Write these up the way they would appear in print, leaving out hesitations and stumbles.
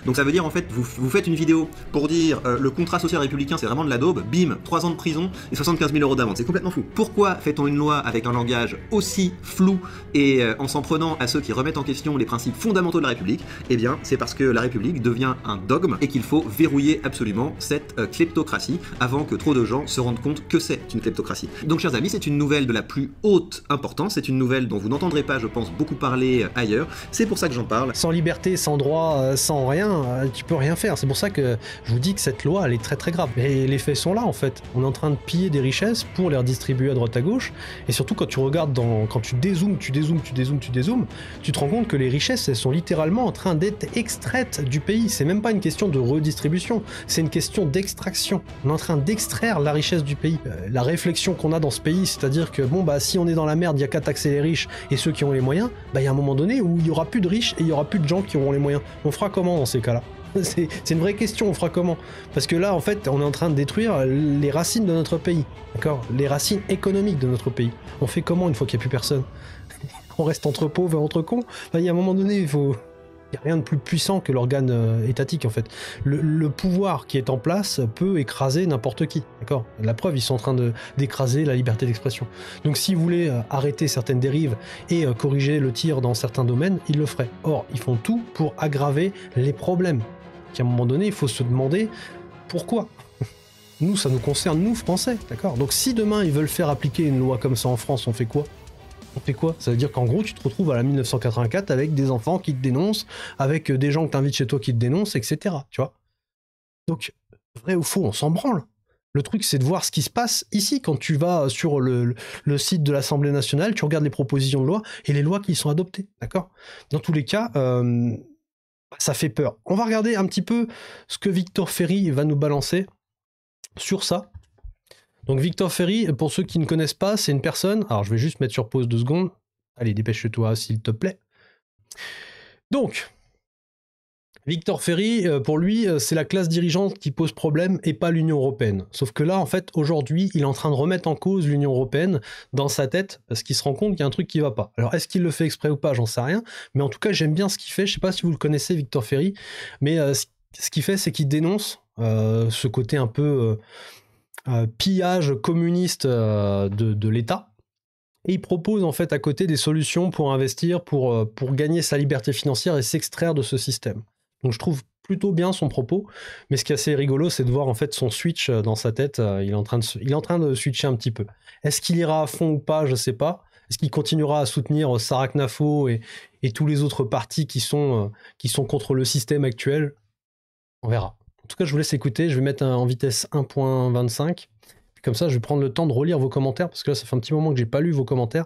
Donc ça veut dire en fait, vous faites une vidéo pour dire le contrat social républicain c'est vraiment de la daube, bim, 3 ans de prison et 75 000 € d'amende, c'est complètement fou. Pourquoi fait-on une loi avec un langage aussi flou et en s'en prenant à ceux qui remettent en question les principes fondamentaux de la République? Eh bien c'est parce que la République devient un dogme et qu'il faut verrouiller absolument cette kleptocratie avant que trop de gens se rendent compte que c'est une kleptocratie. Donc chers amis, c'est une nouvelle de la plus haute importance, c'est une nouvelle dont vous n'entendrez pas je pense beaucoup parler ailleurs, c'est pour ça que j'en parle. Sans liberté, sans droit, sans rien, tu peux rien faire. C'est pour ça que je vous dis que cette loi, elle est très très grave. Et les faits sont là en fait. On est en train de piller des richesses pour les redistribuer à droite à gauche. Et surtout quand tu regardes, quand tu dézoomes, tu te rends compte que les richesses, elles sont littéralement en train d'être extraites du pays. C'est même pas une question de redistribution, c'est une question d'extraction. On est en train d'extraire la richesse du pays. La réflexion qu'on a dans ce pays, c'est-à-dire que bon bah si on est dans la merde, il y a qu'à taxer les riches et ceux qui ont les moyens, bah il y a un moment donné où il y aura plus de riches et il y aura plus de gens qui auront les moyens. On fera comment dans ces cas-là? C'est une vraie question, on fera comment? Parce que là, en fait, on est en train de détruire les racines de notre pays, d'accord? Les racines économiques de notre pays. On fait comment une fois qu'il n'y a plus personne? On reste entre pauvres et entre cons? Enfin, il y a un moment donné, il n'y a rien de plus puissant que l'organe étatique, en fait. Le pouvoir qui est en place peut écraser n'importe qui, d'accord? La preuve, ils sont en train d'écraser la liberté d'expression. Donc si vous voulez arrêter certaines dérives et corriger le tir dans certains domaines, ils le feraient. Or, ils font tout pour aggraver les problèmes. Qu'à un moment donné, il faut se demander pourquoi. Nous, ça nous concerne, nous, Français, d'accord? Donc si demain, ils veulent faire appliquer une loi comme ça en France, on fait quoi? On fait quoi? Ça veut dire qu'en gros, tu te retrouves à la 1984 avec des enfants qui te dénoncent, avec des gens que t'invites chez toi qui te dénoncent, etc. Tu vois? Donc, vrai ou faux, on s'en branle. Le truc, c'est de voir ce qui se passe ici. Quand tu vas sur le site de l'Assemblée nationale, tu regardes les propositions de loi et les lois qui sont adoptées, d'accord? Dans tous les cas, ça fait peur. On va regarder un petit peu ce que Victor Ferry va nous balancer sur ça. Donc Victor Ferry, pour ceux qui ne connaissent pas, c'est une personne... Alors je vais juste mettre sur pause 2 secondes. Allez, dépêche-toi s'il te plaît. Donc, Victor Ferry, pour lui, c'est la classe dirigeante qui pose problème et pas l'Union européenne. Sauf que là, en fait, aujourd'hui, il est en train de remettre en cause l'Union européenne dans sa tête parce qu'il se rend compte qu'il y a un truc qui va pas. Alors, est-ce qu'il le fait exprès ou pas? J'en sais rien. Mais en tout cas, j'aime bien ce qu'il fait. Je sais pas si vous le connaissez, Victor Ferry. Mais ce qu'il fait, c'est qu'il dénonce ce côté un peu pillage communiste de l'État. Et il propose en fait à côté des solutions pour investir, pour gagner sa liberté financière et s'extraire de ce système. Donc je trouve plutôt bien son propos, mais ce qui est assez rigolo, c'est de voir en fait son switch dans sa tête. Il est en train de switcher un petit peu. Est-ce qu'il ira à fond ou pas? Je sais pas. Est-ce qu'il continuera à soutenir Sarah Knafo et tous les autres partis qui sont contre le système actuel? On verra. En tout cas, je vous laisse écouter. Je vais mettre en vitesse 1.25. Comme ça, je vais prendre le temps de relire vos commentaires, parce que là, ça fait un petit moment que j'ai pas lu vos commentaires.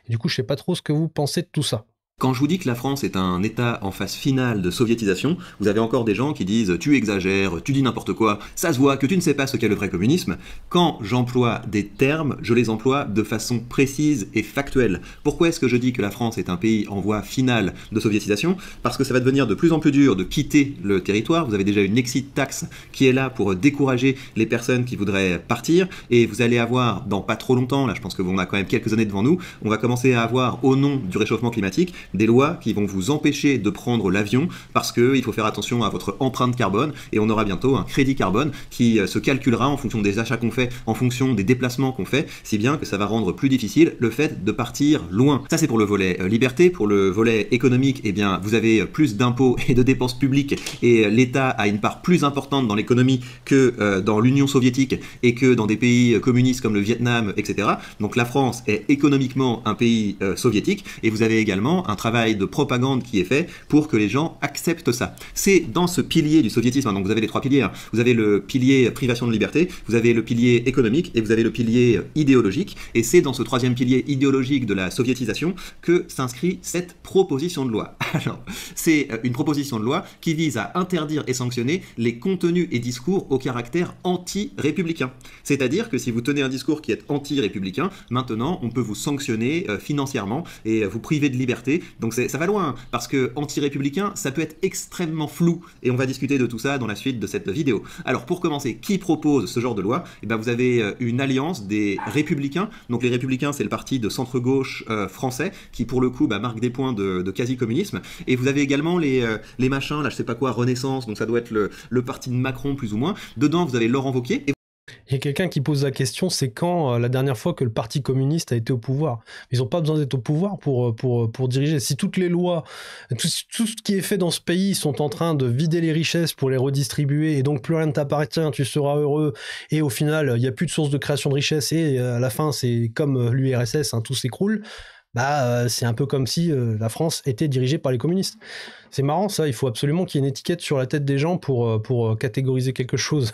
Et du coup, je sais pas trop ce que vous pensez de tout ça. Quand je vous dis que la France est un État en phase finale de soviétisation, vous avez encore des gens qui disent « tu exagères, tu dis n'importe quoi, ça se voit que tu ne sais pas ce qu'est le vrai communisme ». Quand j'emploie des termes, je les emploie de façon précise et factuelle. Pourquoi est-ce que je dis que la France est un pays en voie finale de soviétisation? Parce que ça va devenir de plus en plus dur de quitter le territoire. Vous avez déjà une exit tax qui est là pour décourager les personnes qui voudraient partir, et vous allez avoir, dans pas trop longtemps, là je pense que on a quand même quelques années devant nous, on va commencer à avoir, au nom du réchauffement climatique, des lois qui vont vous empêcher de prendre l'avion parce qu'il faut faire attention à votre empreinte carbone, et on aura bientôt un crédit carbone qui se calculera en fonction des achats qu'on fait, en fonction des déplacements qu'on fait, si bien que ça va rendre plus difficile le fait de partir loin. Ça c'est pour le volet liberté. Pour le volet économique, eh bien vous avez plus d'impôts et de dépenses publiques, et l'État a une part plus importante dans l'économie que dans l'Union soviétique et que dans des pays communistes comme le Vietnam, etc. Donc la France est économiquement un pays soviétique, et vous avez également un travail de propagande qui est fait pour que les gens acceptent ça. C'est dans ce pilier du soviétisme, hein, donc vous avez les 3 piliers, hein. Vous avez le pilier privation de liberté, vous avez le pilier économique et vous avez le pilier idéologique, et c'est dans ce 3e pilier idéologique de la soviétisation que s'inscrit cette proposition de loi. Alors, c'est une proposition de loi qui vise à interdire et sanctionner les contenus et discours au caractère anti-républicain. C'est-à-dire que si vous tenez un discours qui est anti-républicain, maintenant on peut vous sanctionner financièrement et vous priver de liberté voyez, donc ça va loin, parce que anti-républicain, ça peut être extrêmement flou, et on va discuter de tout ça dans la suite de cette vidéo. Alors pour commencer, qui propose ce genre de loi? Eh ben, vous avez une alliance des républicains, donc les républicains c'est le parti de centre-gauche français, qui pour le coup marque des points de quasi-communisme, et vous avez également les machins, là je sais pas quoi, Renaissance, donc ça doit être le parti de Macron plus ou moins, dedans vous avez Laurent Wauquiez. Il y a quelqu'un qui pose la question, c'est quand la dernière fois que le Parti communiste a été au pouvoir? Ils n'ont pas besoin d'être au pouvoir pour diriger. Si toutes les lois, tout ce qui est fait dans ce pays sont en train de vider les richesses pour les redistribuer, et donc plus rien ne t'appartient, tu seras heureux, et au final, il n'y a plus de source de création de richesse, et à la fin, c'est comme l'URSS, hein, tout s'écroule, c'est un peu comme si la France était dirigée par les communistes. C'est marrant ça, il faut absolument qu'il y ait une étiquette sur la tête des gens pour catégoriser quelque chose.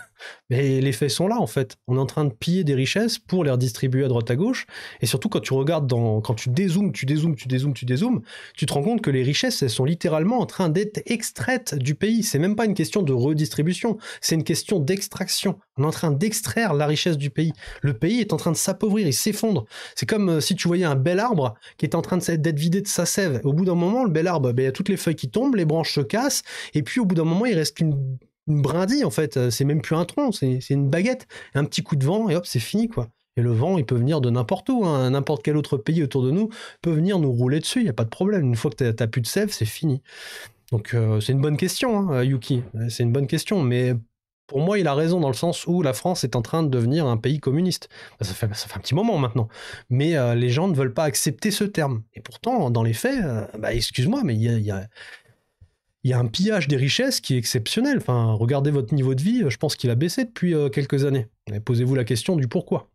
Mais les faits sont là en fait. On est en train de piller des richesses pour les redistribuer à droite à gauche. Et surtout quand tu regardes, quand tu dézoomes, tu te rends compte que les richesses, elles sont littéralement en train d'être extraites du pays. C'est même pas une question de redistribution, c'est une question d'extraction. On est en train d'extraire la richesse du pays. Le pays est en train de s'appauvrir, il s'effondre. C'est comme si tu voyais un bel arbre qui est en train d'être vidé de sa sève. Au bout d'un moment, le bel arbre, il y a toutes les feuilles qui tombent, les branches se cassent, et puis au bout d'un moment, il reste qu'une brindille, en fait. C'est même plus un tronc, c'est une baguette. Un petit coup de vent, et hop, c'est fini, quoi. Et le vent, il peut venir de n'importe où, hein. N'importe quel autre pays autour de nous peut venir nous rouler dessus, il n'y a pas de problème. Une fois que t'as plus de sève, c'est fini. Donc c'est une bonne question, hein, Yuki. C'est une bonne question, mais pour moi, il a raison dans le sens où la France est en train de devenir un pays communiste. Ça fait un petit moment maintenant. Mais les gens ne veulent pas accepter ce terme. Et pourtant, dans les faits, excuse-moi, mais il y a un pillage des richesses qui est exceptionnel. Enfin, regardez votre niveau de vie, je pense qu'il a baissé depuis quelques années. Et posez-vous la question du pourquoi.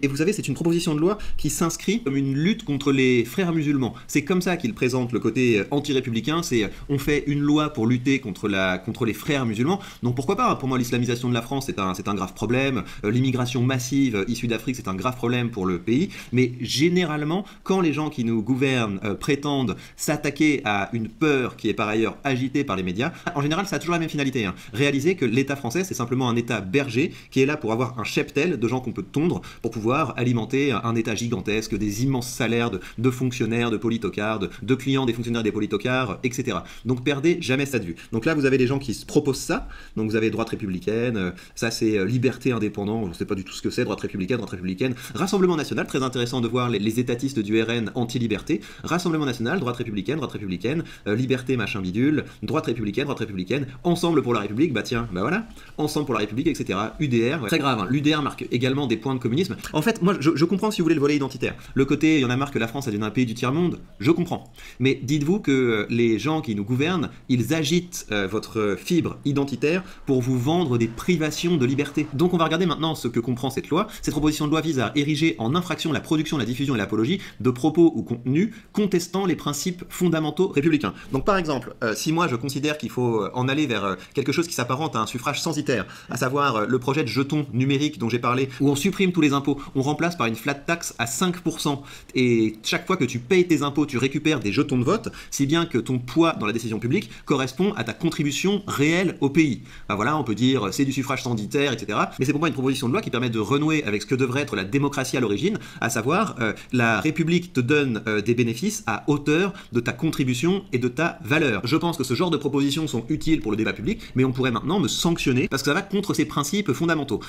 Et vous savez, c'est une proposition de loi qui s'inscrit comme une lutte contre les frères musulmans. C'est comme ça qu'il présente le côté anti-républicain, c'est on fait une loi pour lutter contre les frères musulmans. Donc pourquoi pas? Pour moi, l'islamisation de la France, c'est un grave problème. L'immigration massive issue d'Afrique, c'est un grave problème pour le pays. Mais généralement, quand les gens qui nous gouvernent prétendent s'attaquer à une peur qui est par ailleurs agitée par les médias, en général, ça a toujours la même finalité, hein. Réaliser que l'État français, c'est simplement un État berger qui est là pour avoir un cheptel de gens qu'on peut tondre pour pouvoir alimenter un État gigantesque, des immenses salaires de fonctionnaires, de politocars, de clients des fonctionnaires des politocars, etc. Donc perdez jamais ça de vue. Donc là, vous avez des gens qui se proposent ça. Donc vous avez droite républicaine, ça c'est liberté indépendant, je ne sais pas du tout ce que c'est, droite républicaine. Rassemblement national, très intéressant de voir les étatistes du RN anti-liberté. Rassemblement national, droite républicaine, liberté machin bidule, droite républicaine, ensemble pour la République, voilà, ensemble pour la République, etc. UDR, très grave, hein. L'UDR marque également des points de communisme. En fait, moi, je comprends si vous voulez le volet identitaire. Le côté, il y en a marre que la France est un pays du tiers-monde, je comprends. Mais dites-vous que les gens qui nous gouvernent, ils agitent votre fibre identitaire pour vous vendre des privations de liberté. Donc on va regarder maintenant ce que comprend cette loi. Cette proposition de loi vise à ériger en infraction la production, la diffusion et l'apologie de propos ou contenus contestant les principes fondamentaux républicains. Donc par exemple, si moi je considère qu'il faut en aller vers quelque chose qui s'apparente à un suffrage censitaire, à savoir le projet de jeton numérique dont j'ai parlé, où on supprime tous les impôts, on remplace par une flat tax à 5%, et chaque fois que tu payes tes impôts, tu récupères des jetons de vote, si bien que ton poids dans la décision publique correspond à ta contribution réelle au pays. Voilà, on peut dire c'est du suffrage censitaire, etc. Mais c'est pour moi une proposition de loi qui permet de renouer avec ce que devrait être la démocratie à l'origine, à savoir la République te donne des bénéfices à hauteur de ta contribution et de ta valeur. Je pense que ce genre de propositions sont utiles pour le débat public, mais on pourrait maintenant me sanctionner parce que ça va contre ces principes fondamentaux.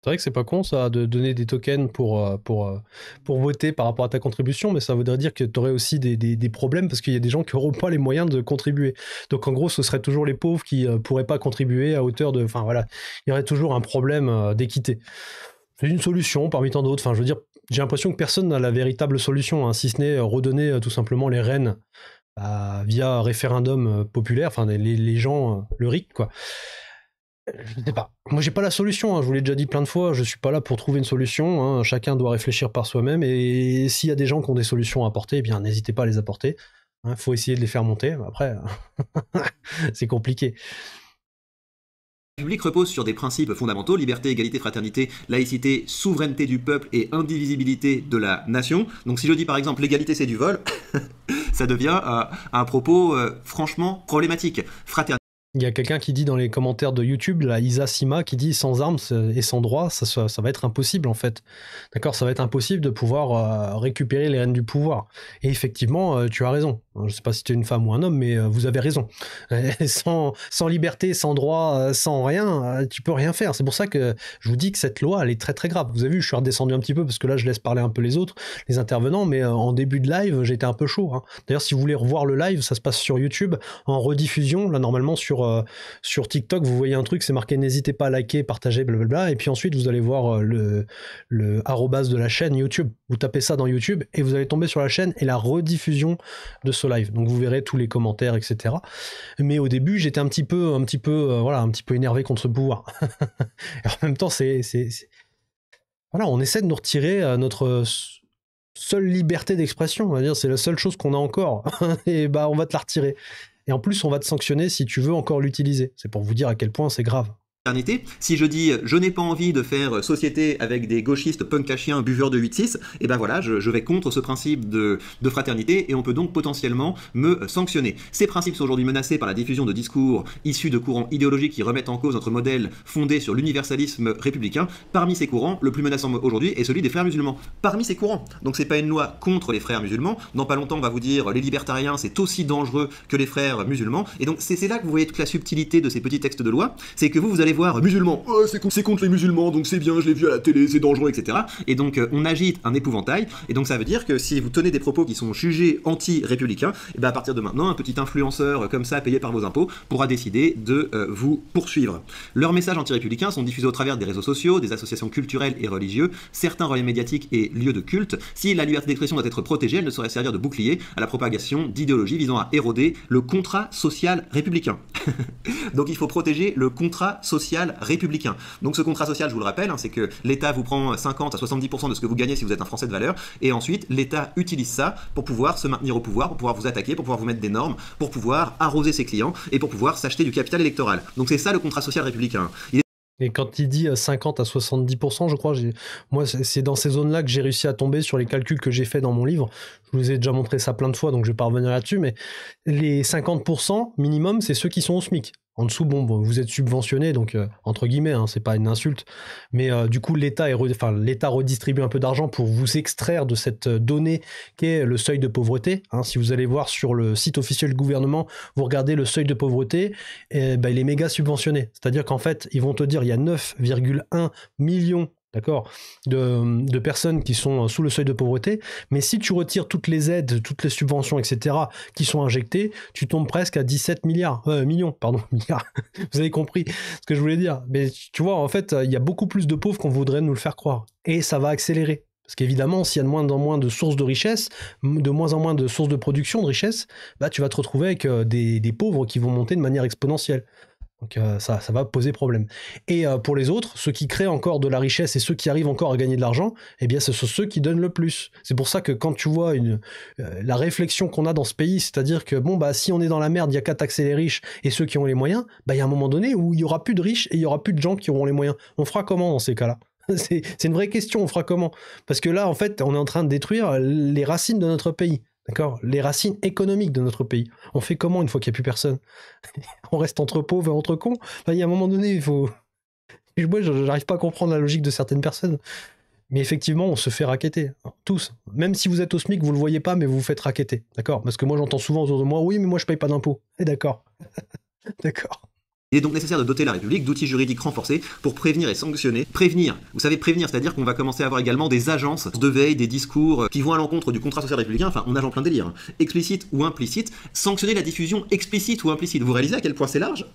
C'est vrai que c'est pas con ça de donner des tokens pour voter par rapport à ta contribution, mais ça voudrait dire que tu aurais aussi des problèmes parce qu'il y a des gens qui n'auront pas les moyens de contribuer. Donc en gros, ce serait toujours les pauvres qui pourraient pas contribuer à hauteur de... Enfin voilà, il y aurait toujours un problème d'équité. C'est une solution parmi tant d'autres. Enfin, je veux dire, j'ai l'impression que personne n'a la véritable solution, hein, si ce n'est redonner tout simplement les rênes via référendum populaire, enfin les gens, le RIC, quoi. Je sais pas. Moi, j'ai pas la solution, hein. Je vous l'ai déjà dit plein de fois, je suis pas là pour trouver une solution, hein. Chacun doit réfléchir par soi-même, et s'il y a des gens qui ont des solutions à apporter, eh bien, n'hésitez pas à les apporter. Faut essayer de les faire monter, après, c'est compliqué. La République repose sur des principes fondamentaux, liberté, égalité, fraternité, laïcité, souveraineté du peuple et indivisibilité de la nation. Donc si je dis par exemple l'égalité c'est du vol, ça devient un propos franchement problématique. Fraternité Il y a quelqu'un qui dit dans les commentaires de YouTube, la Isa Sima, qui dit sans armes et sans droit, ça va être impossible en fait. D'accord, ça va être impossible de pouvoir récupérer les rênes du pouvoir. Et effectivement, tu as raison. Je ne sais pas si tu es une femme ou un homme, mais vous avez raison. Sans liberté, sans droit, sans rien, tu peux rien faire. C'est pour ça que je vous dis que cette loi, elle est très très grave. Vous avez vu, je suis redescendu un petit peu parce que là, je laisse parler un peu les autres, les intervenants, mais en début de live, j'étais un peu chaud. Hein. D'ailleurs, si vous voulez revoir le live, ça se passe sur YouTube en rediffusion. Là, normalement, sur TikTok, vous voyez un truc, c'est marqué n'hésitez pas à liker, partager, blablabla. Et puis ensuite, vous allez voir le arrobase de la chaîne YouTube. Vous tapez ça dans YouTube et vous allez tomber sur la chaîne et la rediffusion de ce live. Donc vous verrez tous les commentaires, etc. Mais au début, j'étais un petit peu énervé contre ce pouvoir. Et en même temps, voilà, on essaie de nous retirer notre seule liberté d'expression. On va dire, c'est la seule chose qu'on a encore. Et bah, on va te la retirer. Et en plus, on va te sanctionner si tu veux encore l'utiliser. C'est pour vous dire à quel point c'est grave. Si je dis je n'ai pas envie de faire société avec des gauchistes punk à chiens buveurs de 8-6, et ben voilà, je vais contre ce principe de fraternité et on peut donc potentiellement me sanctionner. Ces principes sont aujourd'hui menacés par la diffusion de discours issus de courants idéologiques qui remettent en cause notre modèle fondé sur l'universalisme républicain. Parmi ces courants, le plus menaçant aujourd'hui est celui des frères musulmans. Parmi ces courants. Donc c'est pas une loi contre les frères musulmans. Dans pas longtemps, on va vous dire les libertariens c'est aussi dangereux que les frères musulmans. Et donc c'est là que vous voyez toute la subtilité de ces petits textes de loi. C'est que vous allez voir musulmans, oh, c'est contre les musulmans, donc c'est bien, je l'ai vu à la télé, c'est dangereux, etc. Et donc on agite un épouvantail, et donc ça veut dire que si vous tenez des propos qui sont jugés anti-républicains, et ben à partir de maintenant, un petit influenceur comme ça, payé par vos impôts, pourra décider de vous poursuivre. Leurs messages anti-républicains sont diffusés au travers des réseaux sociaux, des associations culturelles et religieuses, certains relais médiatiques et lieux de culte. Si la liberté d'expression doit être protégée, elle ne saurait servir de bouclier à la propagation d'idéologies visant à éroder le contrat social républicain. Donc il faut protéger le contrat social républicain. Donc ce contrat social, je vous le rappelle, hein, c'est que l'État vous prend 50 à 70% de ce que vous gagnez si vous êtes un Français de valeur, et ensuite l'État utilise ça pour pouvoir se maintenir au pouvoir, pour pouvoir vous attaquer, pour pouvoir vous mettre des normes, pour pouvoir arroser ses clients et pour pouvoir s'acheter du capital électoral. Donc c'est ça le contrat social républicain. Et quand il dit 50 à 70%, je crois, moi, c'est dans ces zones-là que j'ai réussi à tomber sur les calculs que j'ai fait dans mon livre. Je vous ai déjà montré ça plein de fois, donc je vais pas revenir là-dessus, mais les 50% minimum, c'est ceux qui sont au SMIC. En dessous, bon, vous êtes subventionné, donc entre guillemets, hein, c'est pas une insulte, mais du coup, l'État redistribue un peu d'argent pour vous extraire de cette donnée qu'est le seuil de pauvreté. Hein. Si vous allez voir sur le site officiel du gouvernement, vous regardez le seuil de pauvreté, et, il est méga subventionné. C'est-à-dire qu'en fait, ils vont te dire il y a 9,1 millions, d'accord, de personnes qui sont sous le seuil de pauvreté, mais si tu retires toutes les aides, toutes les subventions, etc., qui sont injectées, tu tombes presque à 17 milliards. Millions. Vous avez compris ce que je voulais dire. Mais tu vois, en fait, il y a beaucoup plus de pauvres qu'on voudrait nous le faire croire. Et ça va accélérer. Parce qu'évidemment, s'il y a de moins en moins de sources de richesse, de moins en moins de sources de production de richesse, bah, tu vas te retrouver avec des pauvres qui vont monter de manière exponentielle. Donc ça va poser problème. Et pour les autres, ceux qui créent encore de la richesse et ceux qui arrivent encore à gagner de l'argent, eh bien ce sont ceux qui donnent le plus. C'est pour ça que quand tu vois la réflexion qu'on a dans ce pays, c'est-à-dire que bon bah si on est dans la merde, il n'y a qu'à taxer les riches et ceux qui ont les moyens, bah il y a un moment donné où il n'y aura plus de riches et il n'y aura plus de gens qui auront les moyens. On fera comment dans ces cas-là ? C'est une vraie question, on fera comment ? Parce que là, en fait, on est en train de détruire les racines de notre pays. D'accord ? Les racines économiques de notre pays. On fait comment une fois qu'il n'y a plus personne ? On reste entre pauvres et entre cons ? Enfin, il y a un moment donné, il faut... Moi, j'arrive pas à comprendre la logique de certaines personnes. Mais effectivement, on se fait racketter. Tous. Même si vous êtes au SMIC, vous le voyez pas, mais vous vous faites racketter. D'accord ? Parce que moi, j'entends souvent autour de moi, oui, mais moi, je paye pas d'impôts. Et d'accord. D'accord. Il est donc nécessaire de doter la République d'outils juridiques renforcés pour prévenir et sanctionner. Prévenir, vous savez prévenir, c'est-à-dire qu'on va commencer à avoir également des agences de veille, des discours qui vont à l'encontre du contrat social républicain, enfin on nage en plein délire, hein. Explicite ou implicite, sanctionner la diffusion explicite ou implicite. Vous réalisez à quel point c'est large ?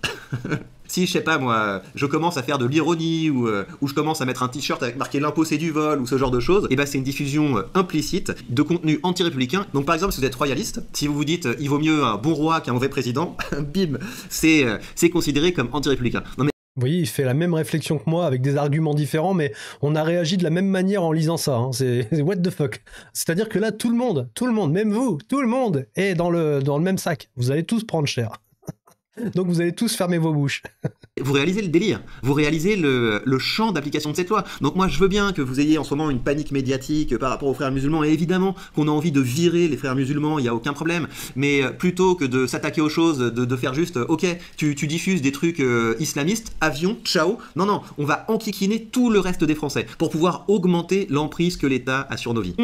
Si, je sais pas moi, je commence à faire de l'ironie ou je commence à mettre un t-shirt avec marqué l'impôt c'est du vol ou ce genre de choses, et ben c'est une diffusion implicite de contenu anti-républicain. Donc par exemple, si vous êtes royaliste, si vous vous dites il vaut mieux un bon roi qu'un mauvais président, bim, c'est considéré comme anti-républicain. Non mais vous voyez, il fait la même réflexion que moi avec des arguments différents, mais on a réagi de la même manière en lisant ça. Hein. C'est what the fuck. C'est-à-dire que là, tout le monde, même vous, tout le monde est dans le même sac. Vous allez tous prendre cher. Donc vous allez tous fermer vos bouches. Vous réalisez le délire, vous réalisez le champ d'application de cette loi. Donc moi je veux bien que vous ayez en ce moment une panique médiatique par rapport aux frères musulmans, et évidemment qu'on a envie de virer les frères musulmans, il n'y a aucun problème, mais plutôt que de s'attaquer aux choses, de faire juste, ok, tu diffuses des trucs islamistes, avion, ciao, non, on va enquiquiner tout le reste des Français pour pouvoir augmenter l'emprise que l'État a sur nos vies.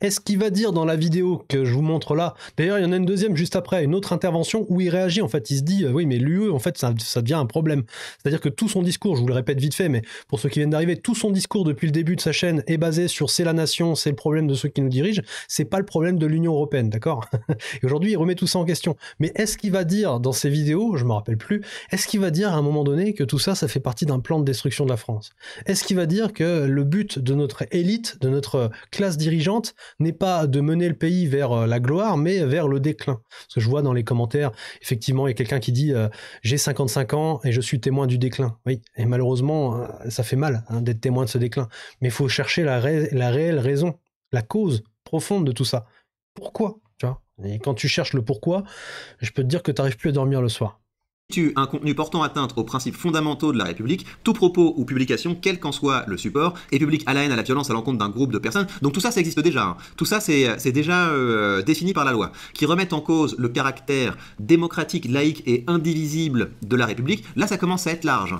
Est-ce qu'il va dire dans la vidéo que je vous montre là, d'ailleurs il y en a une deuxième juste après, une autre intervention où il réagit, en fait il se dit, oui mais l'UE en fait ça devient un problème. C'est-à-dire que tout son discours, je vous le répète vite fait, mais pour ceux qui viennent d'arriver, tout son discours depuis le début de sa chaîne est basé sur c'est la nation, c'est le problème de ceux qui nous dirigent, c'est pas le problème de l'Union européenne, d'accord? Et aujourd'hui, il remet tout ça en question. Mais est-ce qu'il va dire dans ses vidéos, je me rappelle plus, est-ce qu'il va dire à un moment donné que tout ça, ça fait partie d'un plan de destruction de la France? Est-ce qu'il va dire que le but de notre élite, de notre classe dirigeante, n'est pas de mener le pays vers la gloire, mais vers le déclin? Parce que je vois dans les commentaires, effectivement, il y a quelqu'un qui dit j'ai 55 ans et je suis témoin du déclin. Oui, et malheureusement, ça fait mal d'être témoin de ce déclin. Mais il faut chercher la réelle raison, la cause profonde de tout ça. Pourquoi, tu vois? Et quand tu cherches le pourquoi, je peux te dire que tu n'arrives plus à dormir le soir. Un contenu portant atteinte aux principes fondamentaux de la République, tout propos ou publication, quel qu'en soit le support, est public à la haine, à la violence, à l'encontre d'un groupe de personnes. Donc tout ça, ça existe déjà. Tout ça, c'est déjà défini par la loi. Qui remettent en cause le caractère démocratique, laïque et indivisible de la République, là, ça commence à être large.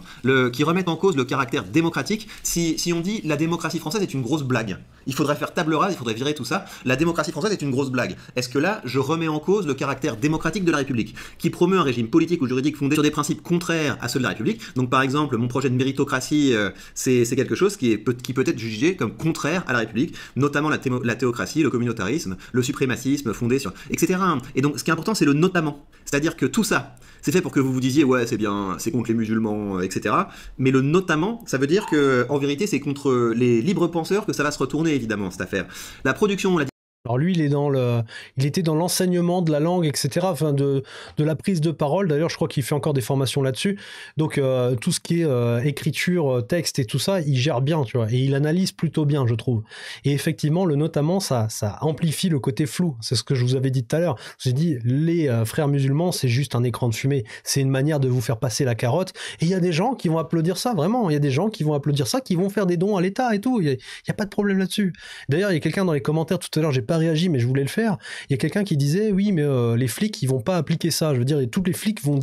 Qui remettent en cause le caractère démocratique, si on dit la démocratie française est une grosse blague, il faudrait faire table rase, il faudrait virer tout ça. La démocratie française est une grosse blague. Est-ce que là, je remets en cause le caractère démocratique de la République, qui promeut un régime politique ou juridique fondé sur des principes contraires à ceux de la République? Donc par exemple, mon projet de méritocratie, c'est quelque chose qui peut être jugé comme contraire à la République, notamment la théocratie, le communautarisme, le suprémacisme fondé sur... etc. Et donc ce qui est important, c'est le notamment. C'est-à-dire que tout ça, c'est fait pour que vous vous disiez, ouais, c'est bien, c'est contre les musulmans, etc. Mais le notamment, ça veut dire que en vérité, c'est contre les libres penseurs que ça va se retourner, évidemment, cette affaire. La production, alors lui, il était dans l'enseignement de la langue, etc., enfin de la prise de parole. D'ailleurs, je crois qu'il fait encore des formations là-dessus. Donc tout ce qui est écriture, texte et tout ça, il gère bien, tu vois. Et il analyse plutôt bien, je trouve. Et effectivement, le notamment, ça amplifie le côté flou. C'est ce que je vous avais dit tout à l'heure. J'ai dit, les frères musulmans, c'est juste un écran de fumée. C'est une manière de vous faire passer la carotte. Et il y a des gens qui vont applaudir ça, vraiment. Il y a des gens qui vont applaudir ça, qui vont faire des dons à l'État et tout. Il y a pas de problème là-dessus. D'ailleurs, il y a quelqu'un dans les commentaires tout à l'heure, j'ai pas réagi, mais je voulais le faire. Il y a quelqu'un qui disait oui, mais les flics, ils vont pas appliquer ça. Je veux dire, tous les flics vont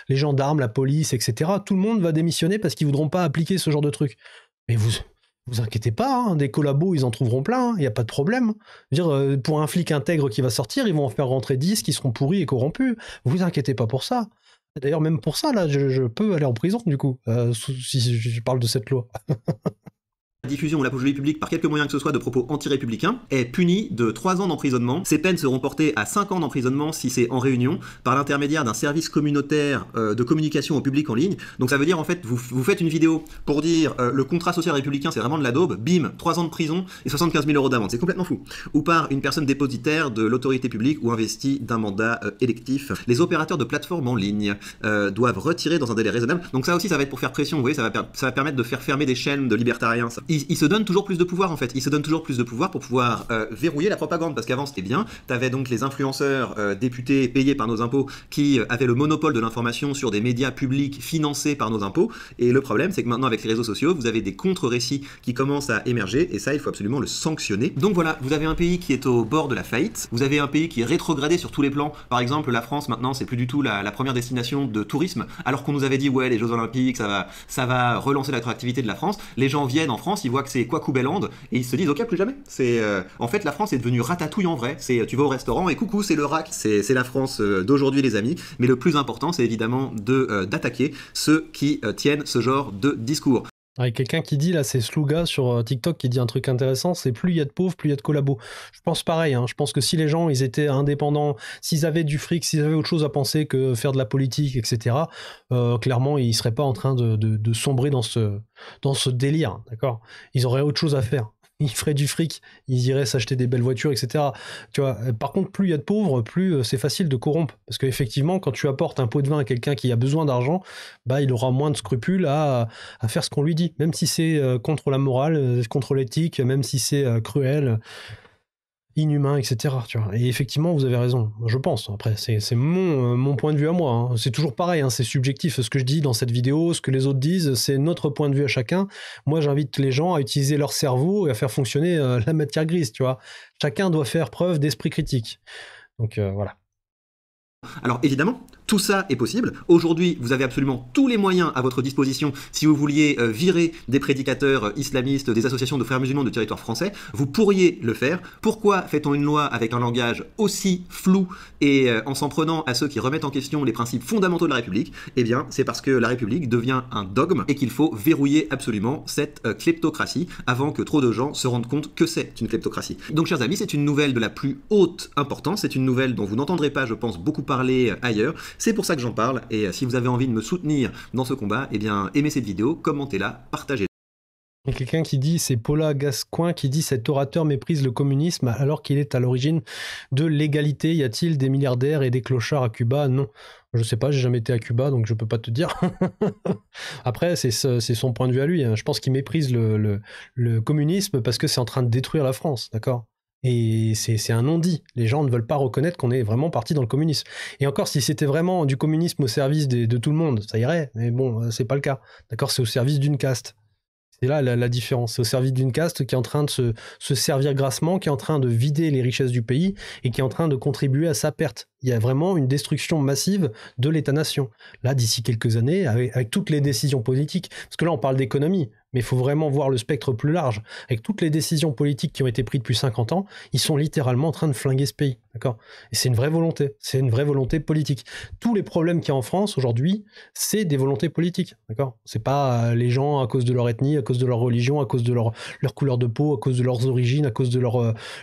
les gendarmes, la police, etc. Tout le monde va démissionner parce qu'ils voudront pas appliquer ce genre de truc. Mais vous inquiétez pas, hein, des collabos, ils en trouveront plein, il n'y a pas de problème. Je veux dire, pour un flic intègre qui va sortir, ils vont en faire rentrer 10 qui seront pourris et corrompus. Vous inquiétez pas pour ça. D'ailleurs, même pour ça, là, je peux aller en prison, du coup, si je parle de cette loi. La diffusion ou l'apologie publique par quelque moyen que ce soit de propos anti-républicains est punie de 3 ans d'emprisonnement. Ces peines seront portées à 5 ans d'emprisonnement si c'est en réunion, par l'intermédiaire d'un service communautaire de communication au public en ligne. Donc ça veut dire en fait, vous faites une vidéo pour dire le contrat social républicain c'est vraiment de la daube, bim, 3 ans de prison et 75 000 € d'amende, c'est complètement fou. Ou par une personne dépositaire de l'autorité publique ou investie d'un mandat électif. Les opérateurs de plateformes en ligne doivent retirer dans un délai raisonnable. Donc ça aussi ça va être pour faire pression, vous voyez, ça va permettre de faire fermer des chaînes de libertariens. Ça. Il se donne toujours plus de pouvoir en fait, il se donne toujours plus de pouvoir pour pouvoir verrouiller la propagande, parce qu'avant c'était bien, t'avais donc les influenceurs députés payés par nos impôts qui avaient le monopole de l'information sur des médias publics financés par nos impôts, et le problème c'est que maintenant avec les réseaux sociaux, vous avez des contre-récits qui commencent à émerger, et ça il faut absolument le sanctionner. Donc voilà, vous avez un pays qui est au bord de la faillite, vous avez un pays qui est rétrogradé sur tous les plans, par exemple la France maintenant c'est plus du tout la première destination de tourisme, alors qu'on nous avait dit ouais les Jeux Olympiques ça va relancer l'attractivité de la France, les gens viennent en France, ils voient que c'est Quacoubeland et ils se disent ok plus jamais. C'est en fait la France est devenue ratatouille en vrai. C'est tu vas au restaurant et coucou c'est le rack. C'est la France d'aujourd'hui les amis. Mais le plus important c'est évidemment d'attaquer ceux qui tiennent ce genre de discours. Avec quelqu'un qui dit, là, c'est Sluga sur TikTok qui dit un truc intéressant, c'est plus il y a de pauvres, plus il y a de collabos. Je pense pareil, hein. Je pense que si les gens, ils étaient indépendants, s'ils avaient du fric, s'ils avaient autre chose à penser que faire de la politique, etc., clairement, ils seraient pas en train de sombrer dans ce délire, d'accord? Ils auraient autre chose à faire. Ils feraient du fric, ils iraient s'acheter des belles voitures, etc. Tu vois, par contre, plus il y a de pauvres, plus c'est facile de corrompre. Parce qu'effectivement, quand tu apportes un pot de vin à quelqu'un qui a besoin d'argent, bah, il aura moins de scrupules à faire ce qu'on lui dit. Même si c'est contre la morale, contre l'éthique, même si c'est cruel. inhumain, etc. Tu vois. Et effectivement, vous avez raison, je pense. Après, c'est mon point de vue à moi. Hein. C'est toujours pareil, hein, c'est subjectif. Ce que je dis dans cette vidéo, ce que les autres disent, c'est notre point de vue à chacun. Moi, j'invite les gens à utiliser leur cerveau et à faire fonctionner la matière grise, tu vois. Chacun doit faire preuve d'esprit critique. Donc voilà. Alors évidemment, tout ça est possible. Aujourd'hui, vous avez absolument tous les moyens à votre disposition. Si vous vouliez virer des prédicateurs islamistes, des associations de frères musulmans de territoire français, vous pourriez le faire. Pourquoi fait-on une loi avec un langage aussi flou et en s'en prenant à ceux qui remettent en question les principes fondamentaux de la République? Eh bien, c'est parce que la République devient un dogme et qu'il faut verrouiller absolument cette kleptocratie avant que trop de gens se rendent compte que c'est une kleptocratie. Donc, chers amis, c'est une nouvelle de la plus haute importance. C'est une nouvelle dont vous n'entendrez pas, je pense, beaucoup parler ailleurs. C'est pour ça que j'en parle, et si vous avez envie de me soutenir dans ce combat, eh bien, aimez cette vidéo, commentez-la, partagez-la. Il y a quelqu'un qui dit, c'est Paula Gascoigne qui dit, cet orateur méprise le communisme alors qu'il est à l'origine de l'égalité. Y a-t-il des milliardaires et des clochards à Cuba? Non. Je sais pas, j'ai jamais été à Cuba, donc je peux pas te dire. Après, c'est son point de vue à lui. Hein. Je pense qu'il méprise le communisme parce que c'est en train de détruire la France, d'accord? Et c'est un non-dit. Les gens ne veulent pas reconnaître qu'on est vraiment parti dans le communisme. Et encore, si c'était vraiment du communisme au service de tout le monde, ça irait. Mais bon, c'est pas le cas. D'accord? C'est au service d'une caste. C'est là la différence. C'est au service d'une caste qui est en train de se servir grassement, qui est en train de vider les richesses du pays et qui est en train de contribuer à sa perte. Il y a vraiment une destruction massive de l'État-nation. Là, d'ici quelques années, avec toutes les décisions politiques, parce que là, on parle d'économie, mais il faut vraiment voir le spectre plus large. Avec toutes les décisions politiques qui ont été prises depuis 50 ans, ils sont littéralement en train de flinguer ce pays. D'accord? Et c'est une vraie volonté. C'est une vraie volonté politique. Tous les problèmes qu'il y a en France aujourd'hui, c'est des volontés politiques. D'accord? C'est pas les gens à cause de leur ethnie, à cause de leur religion, à cause de leur couleur de peau, à cause de leurs origines, à cause de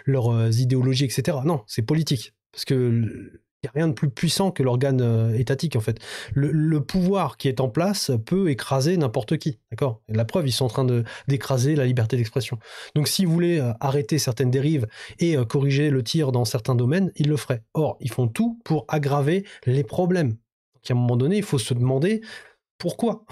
leurs idéologies, etc. Non, c'est politique. Parce que il n'y a rien de plus puissant que l'organe étatique, en fait. Le pouvoir qui est en place peut écraser n'importe qui, d'accord? Et la preuve, ils sont en train d'écraser la liberté d'expression. Donc, si vous voulez arrêter certaines dérives et corriger le tir dans certains domaines, ils le feraient. Or, ils font tout pour aggraver les problèmes. Donc, à un moment donné, il faut se demander pourquoi.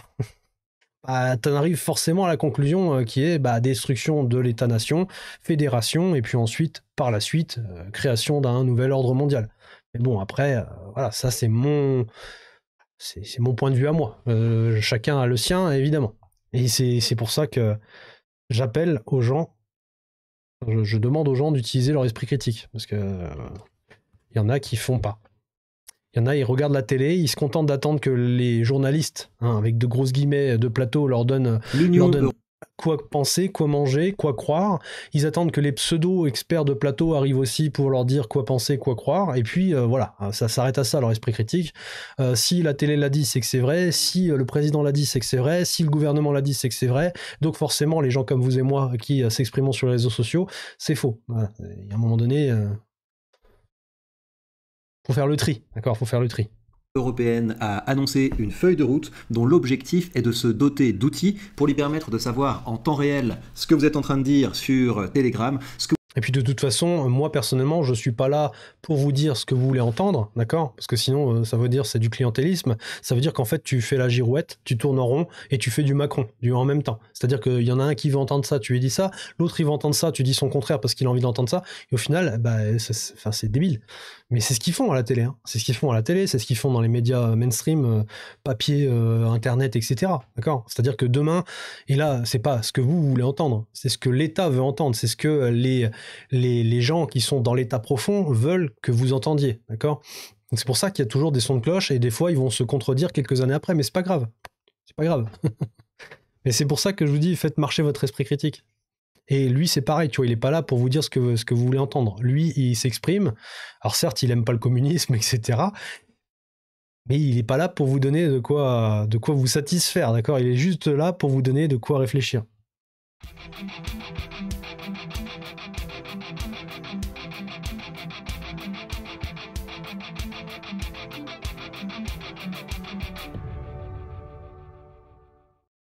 T'en arrives forcément à la conclusion qui est destruction de l'État-nation, fédération, et puis ensuite, par la suite, création d'un nouvel ordre mondial. Mais bon, après, voilà, ça c'est mon point de vue à moi. Chacun a le sien, évidemment. Et c'est pour ça que j'appelle aux gens, je demande aux gens d'utiliser leur esprit critique, parce que y en a qui font pas. Il y en a, ils regardent la télé, ils se contentent d'attendre que les journalistes, avec de grosses guillemets de plateau, leur donnent quoi penser, quoi manger, quoi croire. Ils attendent que les pseudo-experts de plateau arrivent aussi pour leur dire quoi penser, quoi croire. Et puis voilà, ça s'arrête à ça, leur esprit critique. Si la télé l'a dit, c'est que c'est vrai. Si le président l'a dit, c'est que c'est vrai. Si le gouvernement l'a dit, c'est que c'est vrai. Donc forcément, les gens comme vous et moi qui s'expriment sur les réseaux sociaux, c'est faux. Voilà. Et à un moment donné... faut faire le tri, d'accord? Faut faire le tri. Européenne a annoncé une feuille de route dont l'objectif est de se doter d'outils pour lui permettre de savoir en temps réel ce que vous êtes en train de dire sur Telegram, ce que Et puis de toute façon, moi personnellement, je suis pas là pour vous dire ce que vous voulez entendre, d'accord? Parce que sinon, ça veut dire c'est du clientélisme. Ça veut dire qu'en fait, tu fais la girouette, tu tournes en rond et tu fais du Macron en même temps. C'est-à-dire qu'il y en a un qui veut entendre ça, tu lui dis ça, l'autre il veut entendre ça, tu dis son contraire parce qu'il a envie d'entendre ça. Et au final, c'est débile. Mais c'est ce qu'ils font à la télé. Hein. C'est ce qu'ils font à la télé, c'est ce qu'ils font dans les médias mainstream, papier, internet, etc. D'accord? C'est-à-dire que demain, et là, c'est pas ce que vous voulez entendre, c'est ce que l'État veut entendre, c'est ce que les gens qui sont dans l'état profond veulent que vous entendiez, d'accord? Donc c'est pour ça qu'il y a toujours des sons de cloche et des fois ils vont se contredire quelques années après, mais c'est pas grave. C'est pas grave. Mais c'est pour ça que je vous dis, faites marcher votre esprit critique. Et lui, c'est pareil, tu vois, il est pas là pour vous dire ce que vous voulez entendre. Lui, il s'exprime. Alors certes, il aime pas le communisme, etc. Mais il est pas là pour vous donner de quoi vous satisfaire, d'accord? Il est juste là pour vous donner de quoi réfléchir.